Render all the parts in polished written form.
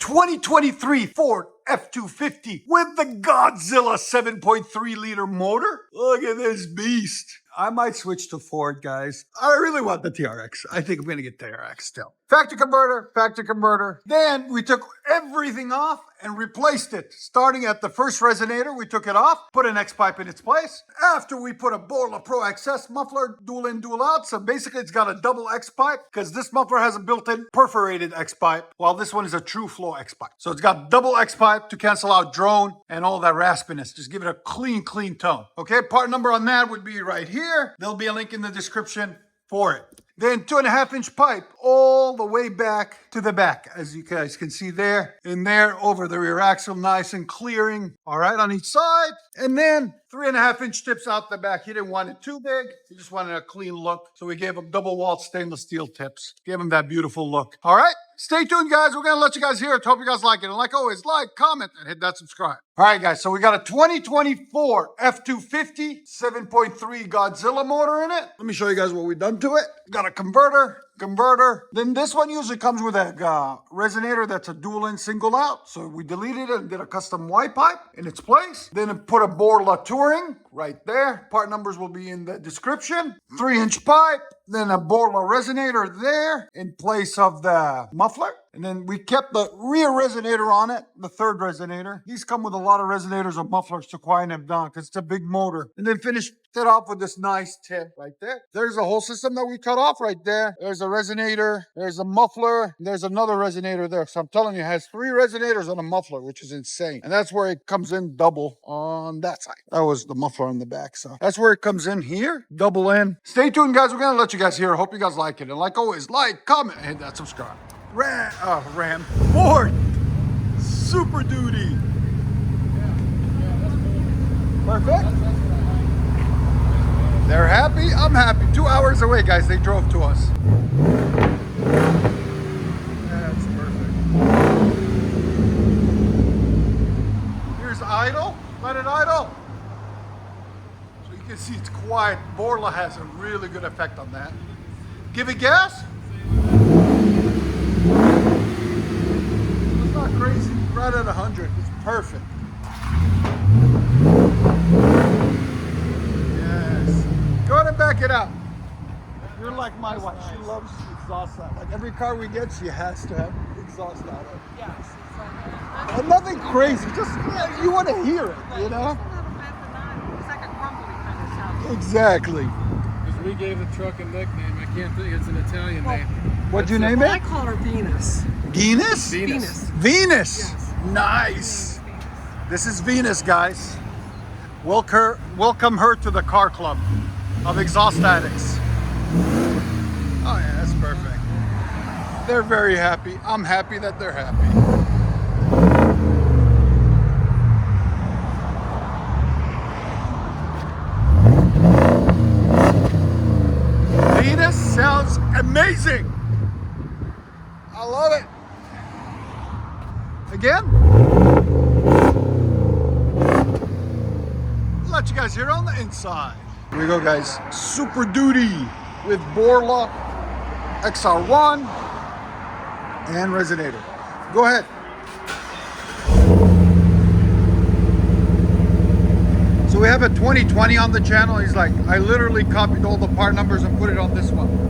2023 Ford F-250 with the Godzilla 7.3 liter motor. Look at this beast. I might switch to Ford, guys. I really want the TRX. I think I'm going to get TRX still. Factory converter. Then we took everything off and replaced it. Starting at the first resonator, we took it off, put an X pipe in its place. After we put a Borla ProXS muffler, dual in, dual out. So basically it's got a double X pipe because this muffler has a built-in perforated X pipe, while this one is a true flow X pipe. So it's got double X pipe to cancel out drone and all that raspiness. Just give it a clean tone. Okay, part number on that would be right here. There'll be a link in the description for it. Then 2.5-inch pipe all the way back to the back, as you guys can see there. And there over the rear axle, nice and clearing. All right, on each side. And then 3.5-inch tips out the back. He didn't want it too big. He just wanted a clean look. So we gave him double walled stainless steel tips. Gave him that beautiful look. All right, stay tuned, guys. We're going to let you guys hear it. Hope you guys like it. And like always, like, comment, and hit that subscribe. All right, guys. So we got a 2024 F-250 7.3 Godzilla motor in it. Let me show you guys what we've done to it. Got a converter. Then this one usually comes with a resonator that's a dual in, single out. So we deleted it and did a custom Y pipe in its place. Then put a Borla Touring right there. Part numbers will be in the description. 3-inch pipe. Then a Borla resonator there in place of the muffler. And then we kept the rear resonator on it, the third resonator. These come with a lot of resonators or mufflers to quiet them down because it's a big motor. And then finished it off with this nice tip right there. There's a whole system that we cut off right there. There's a resonator, there's a muffler, there's another resonator there. So I'm telling you, it has 3 resonators on a muffler, which is insane. And that's where it comes in double on that side. That was the muffler on the back. So that's where it comes in here, double in. Stay tuned, guys. We're going to let you guys hear. I hope you guys like it. And like always, like, comment, and hit that subscribe. Ford Super Duty. Perfect. They're happy. I'm happy. 2 hours away, guys. They drove to us. That's perfect. Here's idle. Let it idle. So you can see it's quiet. Borla has a really good effect on that. Give it gas. It's not crazy. Right at 100. It's perfect. Yes. Go ahead and back it up. You're like my wife. She loves exhaust out. Like every car we get, she has to have exhaust out. Yes. Nothing crazy. Just you want to hear it, you know? It's like a grumbly kind of sound. Exactly. Because we gave the truck a nickname. I can't think. It's an Italian name. What'd you name I it? call her Venus. Venus? Venus. Venus. Yes. Nice. This is Venus, guys. Welcome her to the car club of exhaust addicts. Oh yeah, that's perfect. They're very happy. I'm happy that they're happy. Venus sounds amazing. I love it. Again. Let you guys hear it on the inside. Here we go, guys. Super Duty with Borla XR-1 and resonator. Go ahead. So we have a 2020 on the channel. He's like, I literally copied all the part numbers and put it on this one.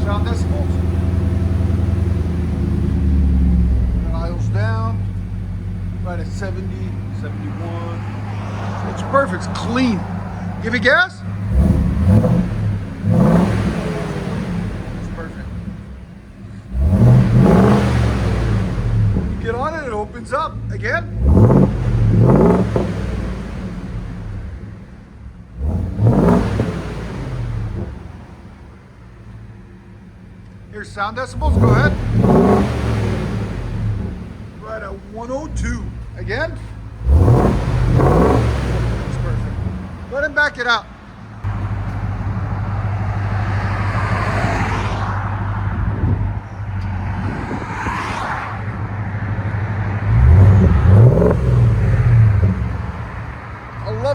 Sound decibels. And idles down. Right at 70, 71. It's perfect. It's clean. Give it gas. It's perfect. You get on it, it opens up. Again. Here's sound decibels, go ahead. Right at 102. Again. That's perfect. Go ahead and back it out.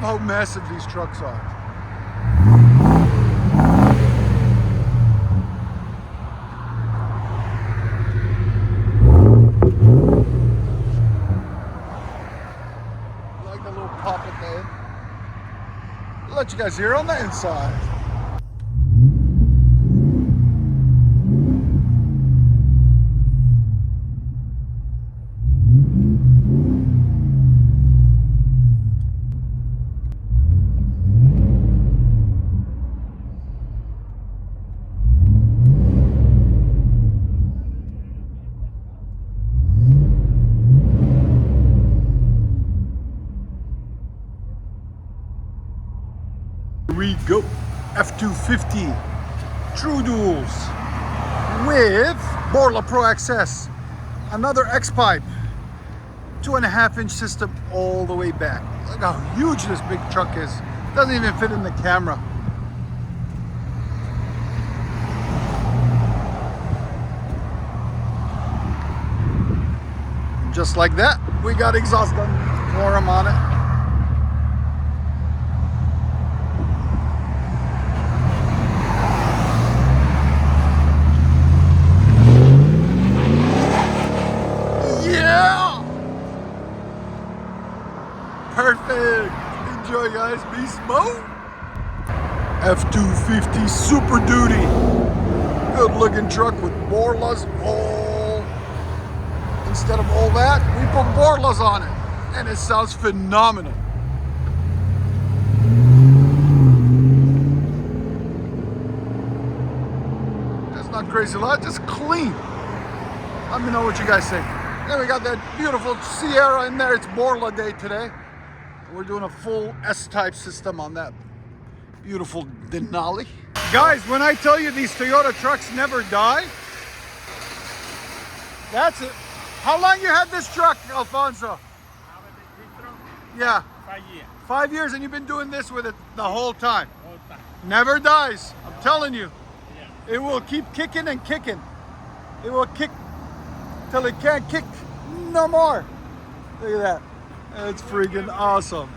love how massive these trucks are. Like the little pop at the end. I'll let you guys hear on the inside. We go F-250 True Duals with Borla ProXS, another X-pipe, 2.5-inch system all the way back. Look how huge this big truck is. Doesn't even fit in the camera. Just like that, we got exhaust gun forum on it. Perfect. Enjoy, guys. Be smooth. F-250 Super Duty. Good looking truck with Borlas all. Instead of all that, we put Borlas on it. And it sounds phenomenal. That's not crazy loud, just clean. Let me know what you guys think. Then we got that beautiful Sierra in there. It's Borla Day today. We're doing a full S-type system on that beautiful Denali. Guys, when I tell you these Toyota trucks never die, that's it. How long you had this truck, Alfonso? Yeah. 5 years. 5 years, and you've been doing this with it the whole time. All time. Never dies. I'm telling you. Yeah. It will keep kicking and kicking. It will kick till it can't kick no more. Look at that. It's freaking awesome.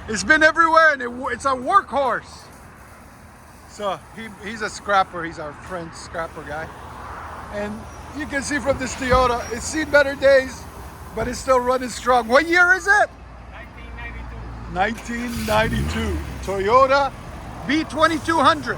It's been everywhere, and it's a workhorse. So he's a scrapper. He's our friend scrapper guy. And you can see from this Toyota, it's seen better days, but it's still running strong. What year is it? 1992. 1992. Toyota B2200.